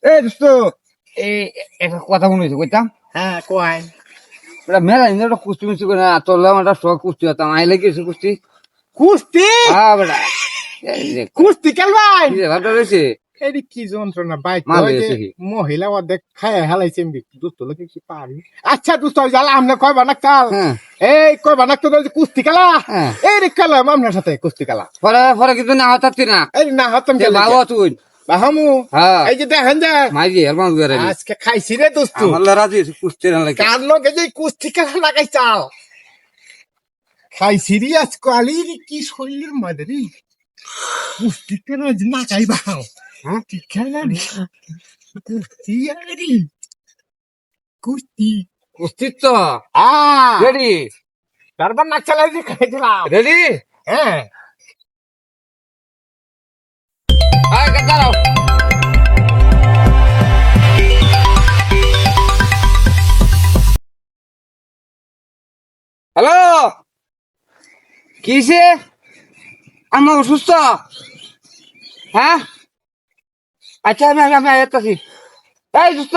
এই দোস্ত এই একটা কথা মনে হয়েছে কইতাম। হ্যাঁ কয় ওটা মেলা দিন একটা কুস্তি মিস্তি করে না চললাম একটা শখ কুস্তি হতাম আইলে গেছে কুস্তি। কুস্তি হ্যাঁ বেটা এই যে কুস্তি খেলবাই কি রে ভাবটা রয়েছে এটি কি যন্ত্রণা বাইক মাল হয়েছে কি? মহিলা অর্ধেক খায় হেলাইছে দুস্থ লোকে কি পারি আচ্ছা দুস্থ জ্বালা আমনে কয় বানাক চাল হ্যাঁ এই কয় বানাক তো কুস্তি খেলা হ্যাঁ এই রে খেলা আমনের সাথে কুস্তি খেলা পরে পরে কিন্তু না হতাচ্ছি না এই না হতম সে বাবা তুই বাহামু হ্যাঁ এই যে দেখেন যে মাইজি হেলমান করে আজকে খাইছি রে দোস্ত আমার রাজি আছে কুস্তি না লাগে কার লগে যে কুস্তি খেলা লাগাই চাল খাইছি রে আজকে আলির কি শরীরের মধ্যে রে কুস্তি খেলা না চাই বাহাও হ্যাঁ কি খেলা রে কুস্তি রে কুস্তি কুস্তি তো রেডি তারপর না চালাই যে খাইছিলাম রেডি হ্যাঁ আয় দাঁড়াও হ্যালো কিসে আমার অসুস্থ হ্যাঁ আচ্ছা আমি আমি আমি আসতেছি এই সুস্থ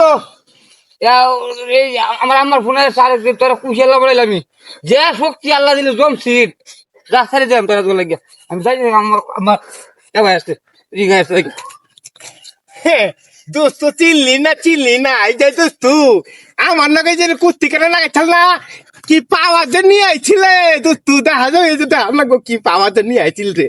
এই আমার ফোনে সারে তোরা কুশিয়াল্লা বলাইলামি যে শক্তি আল্লাহ দিলে জমছি যা সারি দিলাম তোরা তোর লাগিয়া আমি যাই আমার আমার এবার আসছে রিঙ্গা আসছে দোস্ত চিনলি না এই যে দোস্ত আমার নাকি যে কুস্তি কেটে লাগাইছিল না কি পাওয়ার জন্য নিয়ে আইছিলে দোস্ত দেখা যাবে এই যে আমার কি পাওয়ার জন্য নিয়ে আইছিল রে